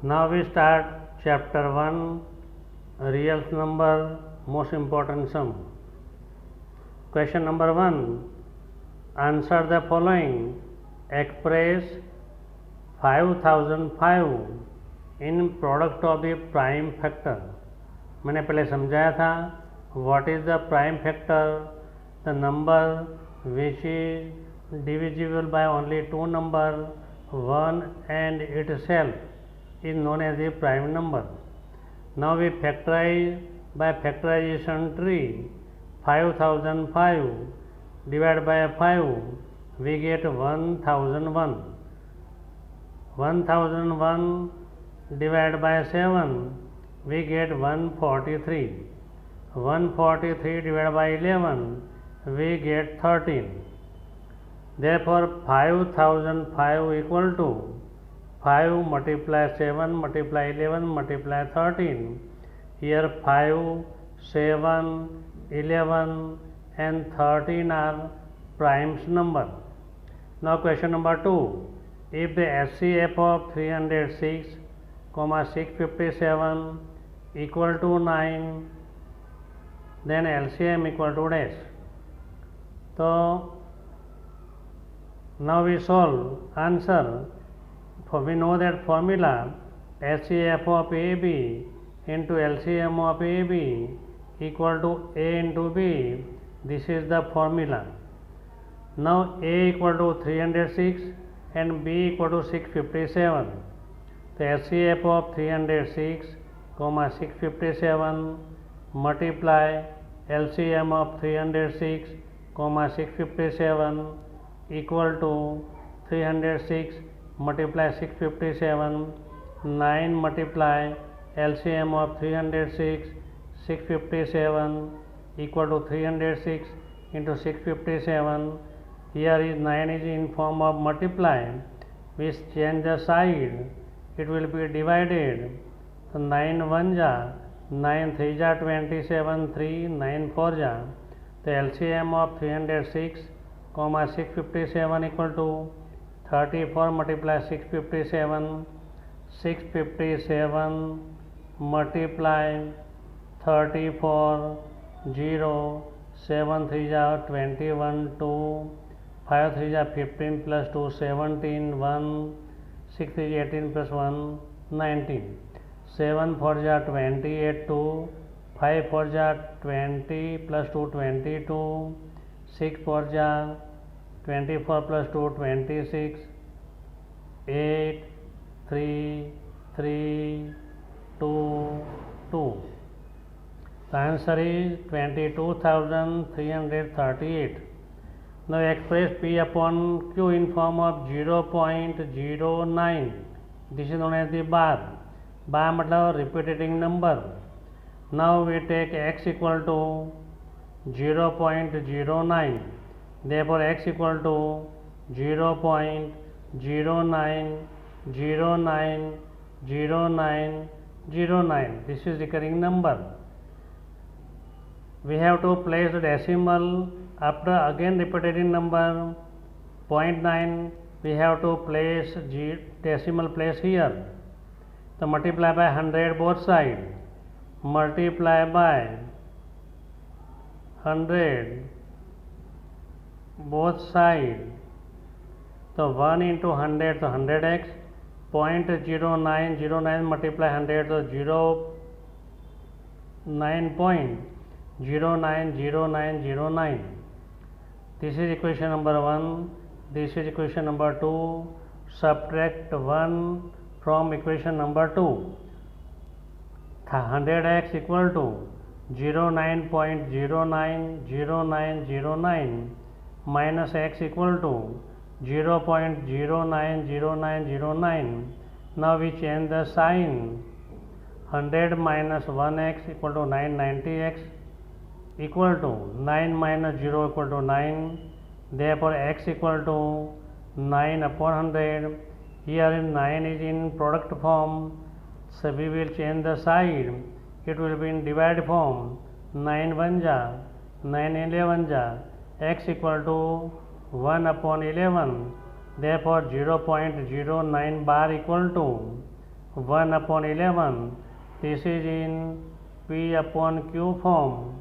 Now we start chapter 1, real number, most important sum. Question number 1, answer the following. Express 5005 in product of the prime factor. मैंने पहले समझाया था what is the prime factor, the number which is divisible by only two numbers, 1 and itself is known as the prime number. Now we factorize by factorization tree 5005 divided by 5, we get 1001. 1001 divided by 7, we get 143. 143 divided by 11, we get 13. Therefore 5005 equal to 5 multiply 7 multiply 11 multiply 13. Here 5, 7, 11 and 13 are primes number. Now question number 2. If the HCF of 306, 657 equal to 9, then LCM equal to dash. So now we solve answer. For we know that formula HCF of AB into LCM of AB equal to A into B. This is the formula. Now A equal to 306 and B equal to 657. The HCF of 306, 657 multiply LCM of 306, 657 equal to 306 multiply 657, 9 multiply LCM of 306, 657 equal to 306 into 657. Here is 9 is in form of multiply, which change the side, it will be divided. So 9 1 ja, 9 3 ja 27, 3, 9 4 ja. The LCM of 306, 657 equal to 34 multiply 657, 657 multiply 34, 0, 7 3 ja 21, 2, 5 3 ja 15 plus 2, 17, 1, 6 3 18 plus 1, 19, 7 4 ja 28, 2, 5 4 ja 20 plus 2, 22, 6 4 ja 24 plus 2, 26, 8, 3, 3, 2, 2. The answer is 22,338. Now express P upon Q in form of 0.09. This is known as the bar. Bar मतलब repeating number. Now we take x equal to 0.09. Therefore x equal to 0.09090909. This is recurring number. We have to place the decimal after again repeating number 0.9. We have to place decimal place here. So multiply by 100 both sides. Multiply by 100 both sides. So 1 into 100, so 100x, 0.0909 multiply 100, so 9.090909. This is equation number 1. This is equation number 2. Subtract 1 from equation number 2. 100x equal to 09.090909 minus x equal to 0.090909. Now we change the sign. 100 minus 1x equal to 990x equal to 9 minus 0 equal to 9. Therefore x equal to 9 upon 100. Here in 9 is in product form, so we will change the side. It will be in divide form. 9 1 ja, 9 11 ja, x equal to 1 upon 11. Therefore 0.09 bar equal to 1/11. This is in P/Q form.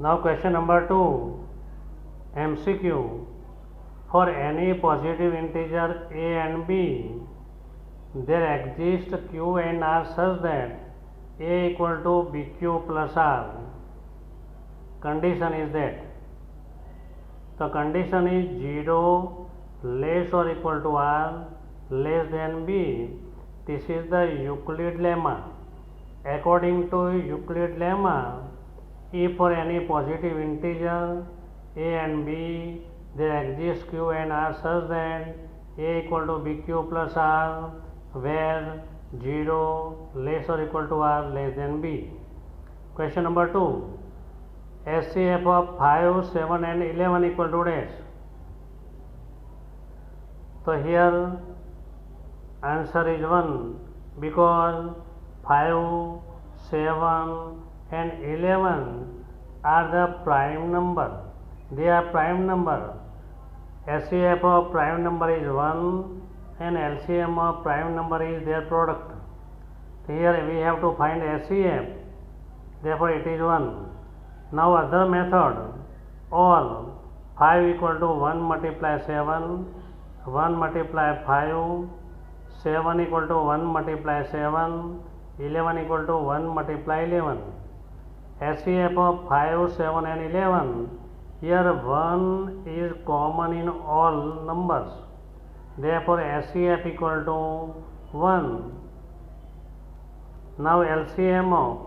Now question number 2, MCQ. For any positive integer a and b, there exist q and r such that a equal to bq plus r. Condition is that the condition is 0 less or equal to r less than b. This is the Euclid lemma. According to Euclid lemma, if for any positive integer a and b there exists q and r such that a equal to bq plus r, where 0 less or equal to r less than b. Question number 2, SCF of 5, 7 and 11 equal to dash. So here answer is 1, because 5, 7 and 11 are the prime number. They are prime number. SCF of prime number is 1 and LCM of prime number is their product. Here we have to find SCF, therefore it is 1. Now other method, all 5 equal to 1 multiply 7, 1 multiply 5, 7 equal to 1 multiply 7, 11 equal to 1 multiply 11. SCF of 5, 7 and 11. Here 1 is common in all numbers. Therefore SCF equal to 1. Now LCM of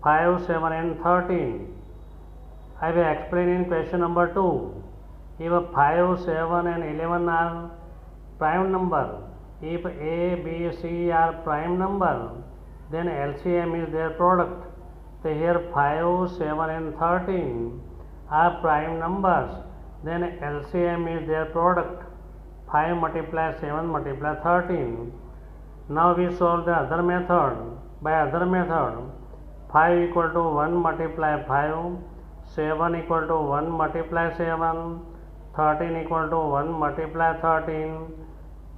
5, 7 and 13. I will explain in question number 2. If 5, 7 and 11 are prime number, if A, B, C are prime number, then LCM is their product. So here 5, 7 and 13 are prime numbers, then LCM is their product. 5 multiply 7 multiply 13. Now we solve the other method. By other method, 5 equal to 1 multiply 5, 7 equal to 1 multiply 7, 13 equal to 1 multiply 13.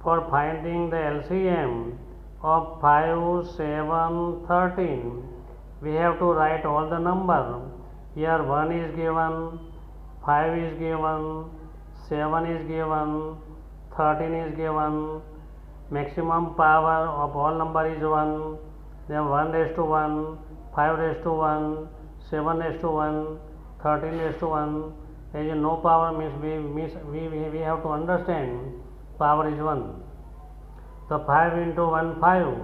For finding the LCM of 5, 7, 13, we have to write all the number. Here 1 is given, 5 is given, 7 is given, 13 is given. Maximum power of all number is 1. Then 1 raised to 1, 5 raised to 1, 7 raised to 1, 13 raised to 1. There is no power, means we have to understand power is 1. So 5 into 1, 5.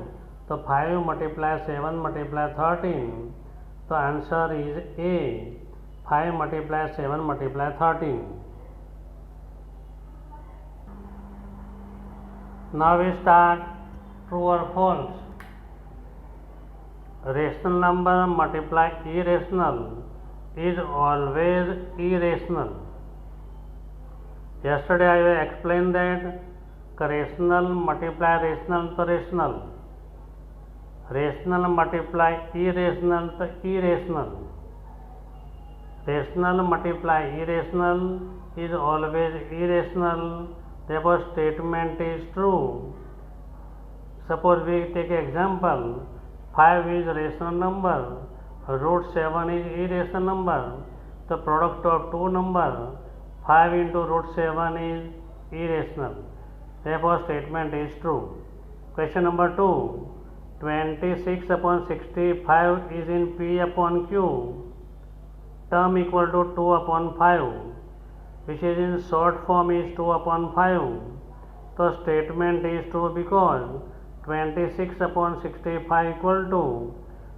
So 5 multiply 7 multiply 13. So answer is A. 5 multiply 7 multiply 13. Now we start true or false. Rational number multiply irrational is always irrational. Yesterday I will explain that rational multiply rational to rational. Rational multiply irrational to irrational. Rational multiply irrational is always irrational. Therefore statement is true. Suppose we take example. 5 is rational number. Root 7 is irrational number. The product of two numbers, 5 into root 7 is irrational. Therefore statement is true. Question number 2. 26 upon 65 is in P/Q. Term equal to 2 upon 5, which is in short form is 2 upon 5. So statement is true because 26 upon 65 equal to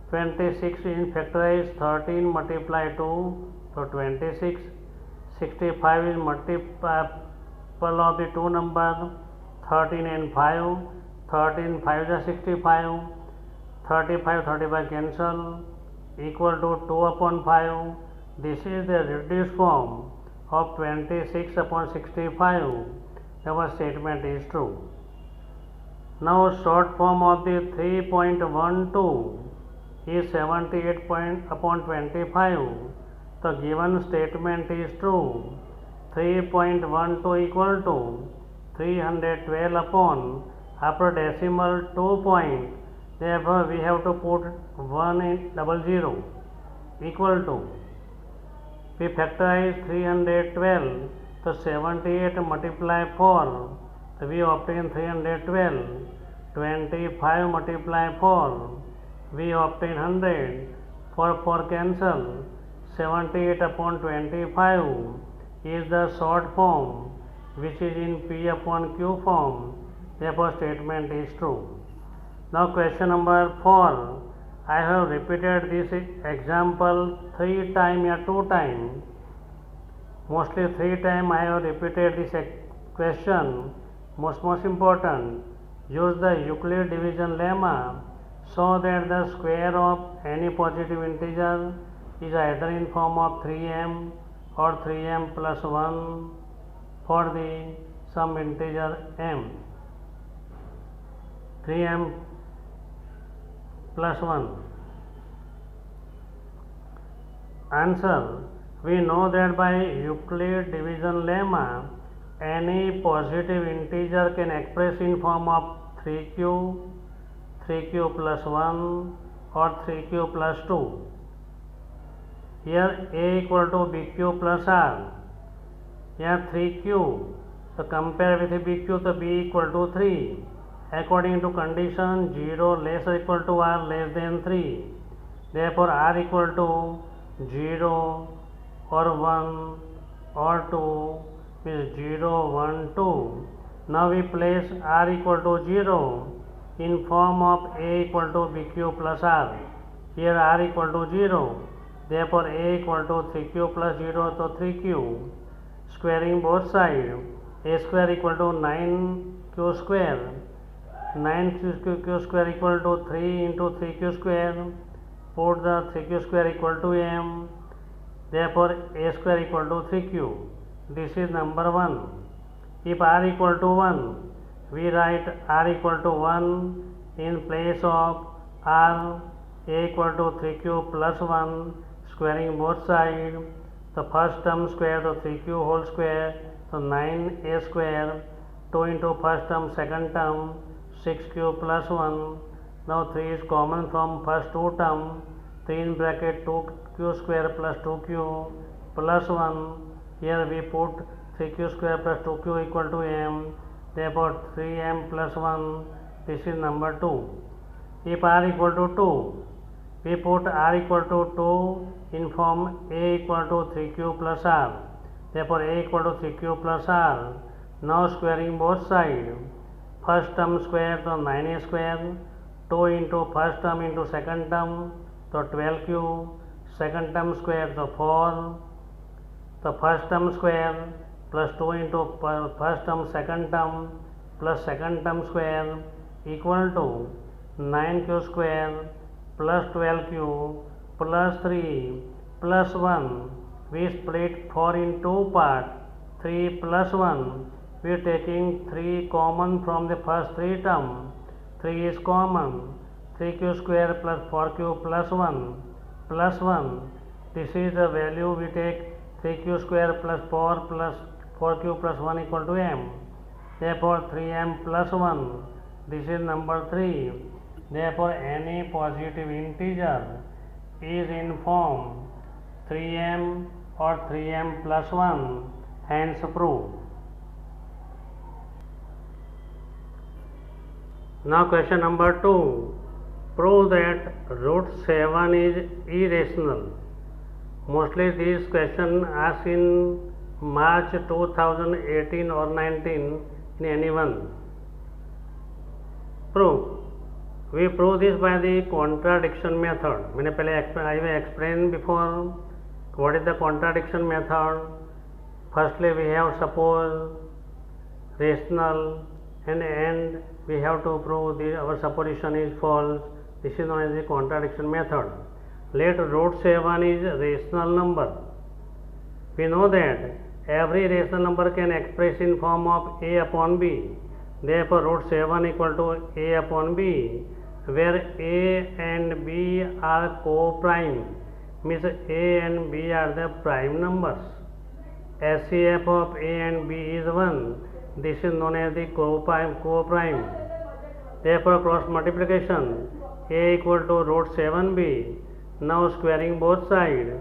26 in factorize 13 multiply 2, so 26. 65 is multiple of the two numbers 13 and 5. 13 5 is 65. 35 cancel, equal to 2 upon 5. This is the reduced form of 26 upon 65. Our statement is true. Now short form of the 3.12 is 78 upon 25. The given statement is true. 3.12 equal to 312 upon after decimal 2 point, therefore we have to put 100 equal to, we factorize 312, so 78 multiply 4, so we obtain 312, 25 multiply 4, we obtain 100, 4 cancel, 78 upon 25 is the short form which is in P upon Q form, therefore statement is true. Now question number 4, I have repeated this example 3 times or 2 times, mostly 3 times I have repeated this question. Most important, use the Euclid division lemma so that the square of any positive integer is either in form of 3m or 3m plus 1 for the some integer m. 3m plus 1. Answer, we know that by Euclid division lemma any positive integer can express in form of 3q, 3q plus 1 or 3q plus 2. Here a equal to bq plus r. Here 3q, so compare with bq, so b equal to 3. According to condition 0 less or equal to r less than 3. Therefore r equal to 0 or 1 or 2 means 0, 1, 2. Now we place r equal to 0 in form of a equal to bq plus r. Here r equal to 0. Therefore a equal to 3q plus 0, so 3q. Squaring both sides, a square equal to 9q square. 9q square equal to 3 into 3q square. Put the 3q square equal to m. Therefore a square equal to 3q. This is number 1. If r equal to 1, we write r equal to 1 in place of r, a equal to 3q plus 1, squaring both sides. The first term square, so 3q whole square, so 9a square, 2 into first term, second term, 6q plus 1. Now 3 is common from first 2 term, 3 in bracket 2q square plus 2q plus 1. Here we put 3q square plus 2q equal to m, therefore 3m plus 1, this is number 2. If r equal to 2, we put r equal to 2 in form a equal to 3q plus r, therefore a equal to 3q plus r. Now squaring both sides, first term square, so 9a square, 2 into first term into second term, so 12q, second term square, so 4, the first term square plus 2 into first term second term plus second term square equal to 9q square plus 12q plus 3 plus 1. We split 4 in 2 parts, 3 plus 1. We are taking 3 common from the first 3 term. 3 is common. 3q square plus 4q plus 1 plus 1. This is the value we take 3q square plus 4 plus 4q plus 1 equal to m. Therefore 3m plus 1. This is number 3. Therefore any positive integer is in form 3m or 3m plus 1, hence proved. Now question number 2. Prove that root 7 is irrational. Mostly these questions asked in March 2018 or 19 in anyone. Prove. We prove this by the contradiction method. मैंने पहले I will explain before what is the contradiction method. Firstly we have suppose rational and we have to prove our supposition is false. This is known as the contradiction method. Let root 7 is rational number. We know that every rational number can express in form of a upon b. Therefore root 7 equal to a upon b, where a and b are co-prime, means a and b are the prime numbers. SCF of a and b is 1. This is known as the co-prime. Therefore, cross multiplication, a equal to root 7b. Now squaring both sides,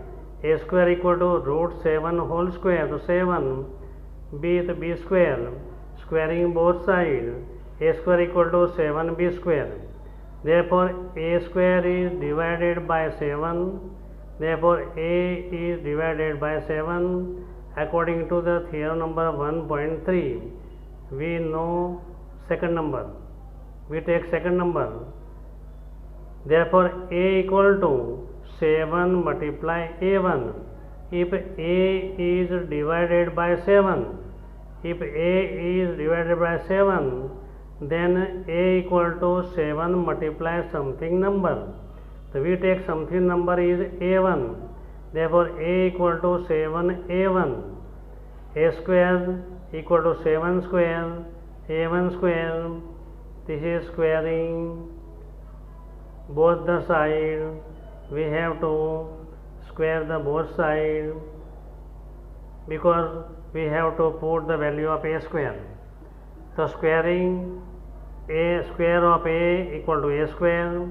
a square equal to root 7 whole square, so 7, b is b square. Squaring both sides, a square equal to 7b square. Therefore, a square is divided by 7. Therefore, a is divided by 7. According to the theorem number 1.3, we know second number. We take second number. Therefore, a equal to 7 multiply a1. If a is divided by 7, if a is divided by 7, then a equal to 7 multiply something number. So we take something number is a1. Therefore, a equal to 7a1. A square equal to 7 square, a1 square. This is squaring both the side. We have to square the both side because we have to put the value of a square. So squaring a square of a equal to a square,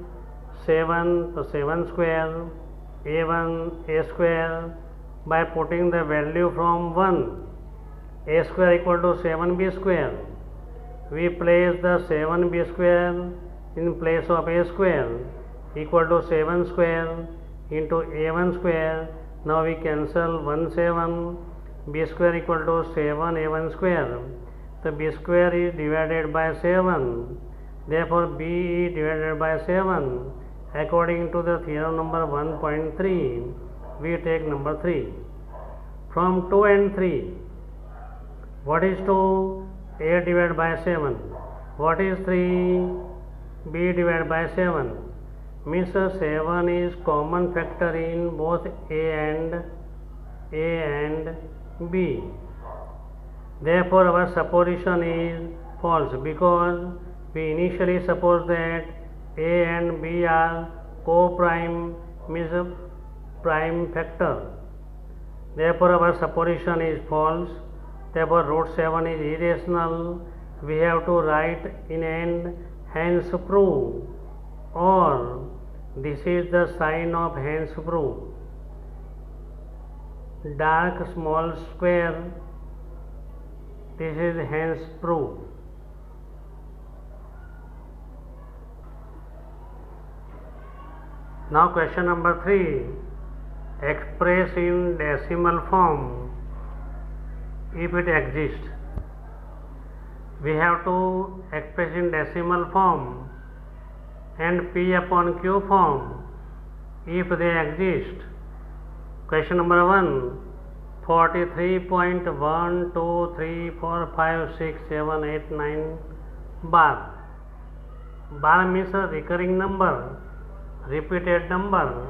7, so 7 square, a1 a square. By putting the value from 1, a square equal to 7b square, we place the 7b square in place of a square equal to 7 square into a1 square. Now we cancel 1 7, b square equal to 7 a1 square. So b square is divided by 7. Therefore, b is divided by 7. According to the theorem number 1.3, we take number 3. From 2 and 3, what is 2? A divided by 7. What is 3? B divided by 7. Means 7 is common factor in both A and B. Therefore, our supposition is false because we initially suppose that A and B are co-prime, means prime factor. Therefore, our supposition is false. Therefore, root 7 is irrational. We have to write in end, hence prove, or this is the sign of hence prove. Dark small square, this is hence prove. Now question number 3, express in decimal form if it exists. We have to express in decimal form and P upon Q form if they exist. Question number 1, 43.123456789 bar. Bar means a recurring number, repeated number.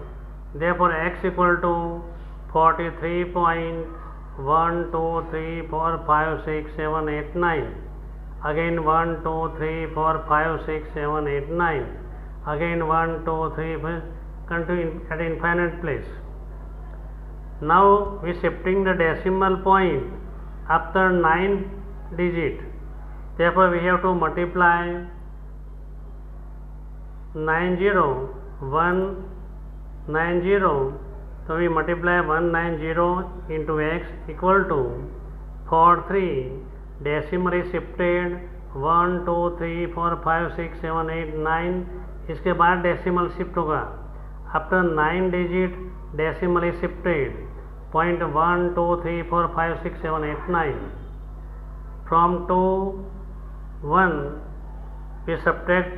Therefore, x equal to 43.123456789. Again 1, 2, 3, 4, 5, 6, 7, 8, 9. Again 1, 2, 3, 4, continue at infinite place. Now we shifting the decimal point after 9 digit. Therefore, we have to multiply 190. So we multiply 190 into x equal to 43. Decimal is shifted 1, 2, 3, 4, 5, 6, 7, 8, 9. इसके बाद decimal shift होगा. After 9 digit decimal is shifted 0.1, 2, 3, 4, 5, 6, 7, 8, 9. From 2, 1, we subtract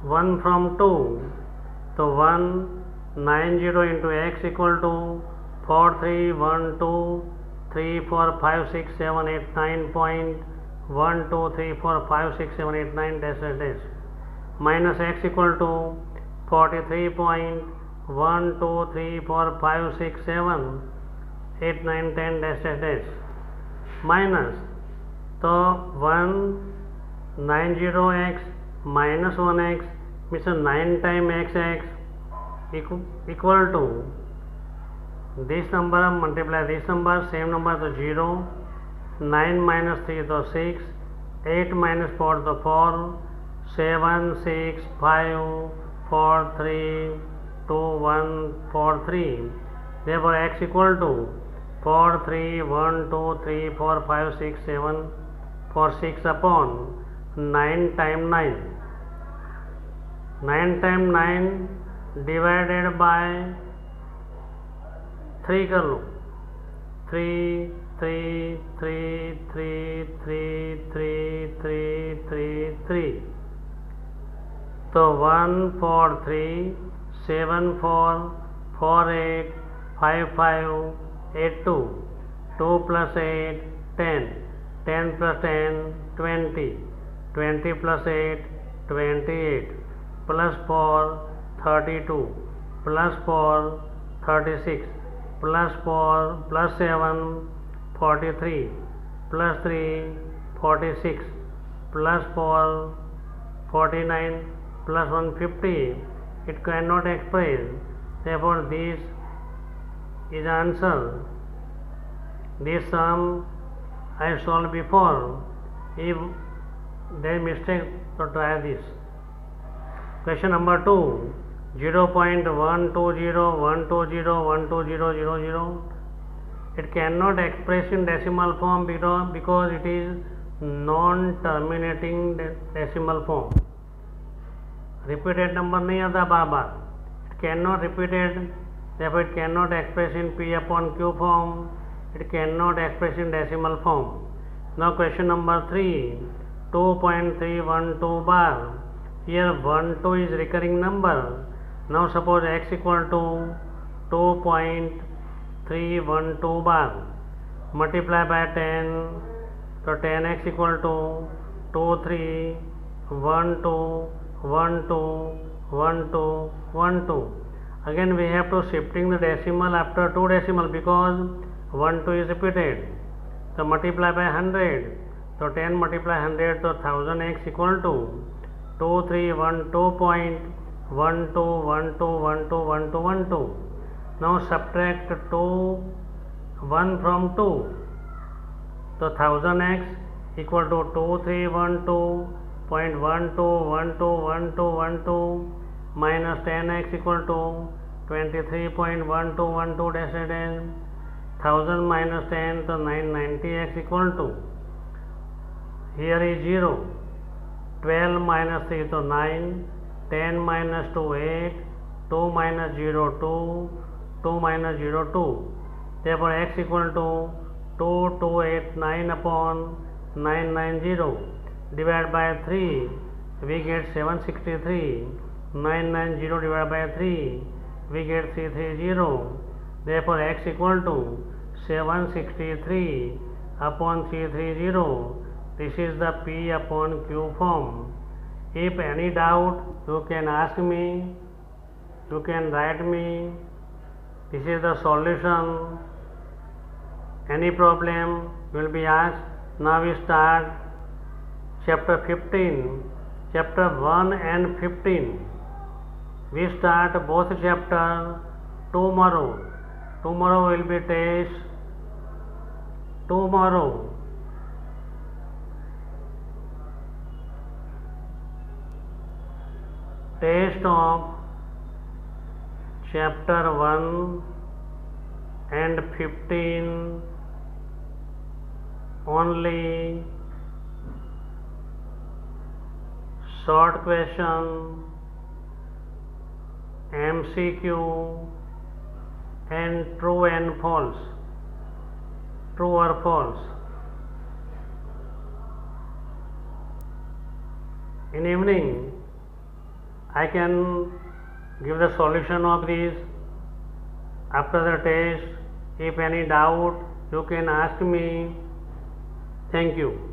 1 from 2. So 190 into x equal to 4, 3, 1, 2, 3, 4, 5, 6, 7, 8, 9.1, 2, 3, 4, 5, 6, 7, 8, 9 dash dash dash minus x equal to 43.1, 2, 3, 4, 5, 6, 7, 8, 9, 10 dash dash dash minus. So 190x minus 1x means 9 times xx equal to this number multiply this number, same number, so 0, 9 minus 3 so 6, 8 minus 4 to 4, 7, 6, 5, 4, 3, 2, 1, 4, 3. Therefore, x equal to 4, 3, 1, 2, 3, 4, 5, 6, 7, 4, 6 upon 9 times 9. 9 times 9 divided by 3 कर लो. 3, 3, 3, 3, 3, 3, 3, 3, 3. तो 1, 4, 3, 7, 4, 4, 8, 5, 5, 8, 2. 2 plus 8, 10. 10 plus 10, 20. 20 plus 8, 28. Plus 4, 32. Plus 4, 36. Plus 4, plus 7, 43. Plus 3, 46. Plus 4, 49. Plus 1, 50. It cannot express. Therefore, this is answer. This sum I solved before. If there is mistake, so try this. Question number 2. 0.120, it cannot express in decimal form because it is non-terminating decimal form. Repeated number नहीं आता बार बार. It cannot repeated, therefore it cannot express in P upon Q form. It cannot express in decimal form. Now question number 3. 2.312 bar. Here 1, 2 is recurring number. Now suppose x equal to 2.312 bar. Multiply by 10. So 10x equal to 2, 3, 1, 2, 1, 2, 1, 2, 1, 2. Again we have to shifting the decimal after 2 decimal because 1, 2 is repeated. So multiply by 100. So 10 multiply 100, so 1000x equal to 2312.12121212. Now subtract 2, 1 from 2. So 1000x equal to 2312.12121212 minus 10x equal to 23.1212 dash 1000 minus 10, so 990x equal to, here is 0, 12 minus 3, so 9, 10 minus 2, 8, 2 minus 0, 2, 2 minus 0, 2. Therefore, x equal to 2289 upon 990. Divided by 3, we get 763. 990 divided by 3, we get 330. Therefore, x equal to 763 upon 330. This is the P upon Q form. If any doubt, you can ask me, you can write me. This is the solution. Any problem will be asked. Now we start chapter 15. Chapter 1 and 15. We start both chapter tomorrow. Tomorrow will be test. Tomorrow. Test of chapter 1 and 15 only. Short question, MCQ and true and false. True or false. In evening, I can give the solution of this. After the test, if any doubt, you can ask me. Thank you.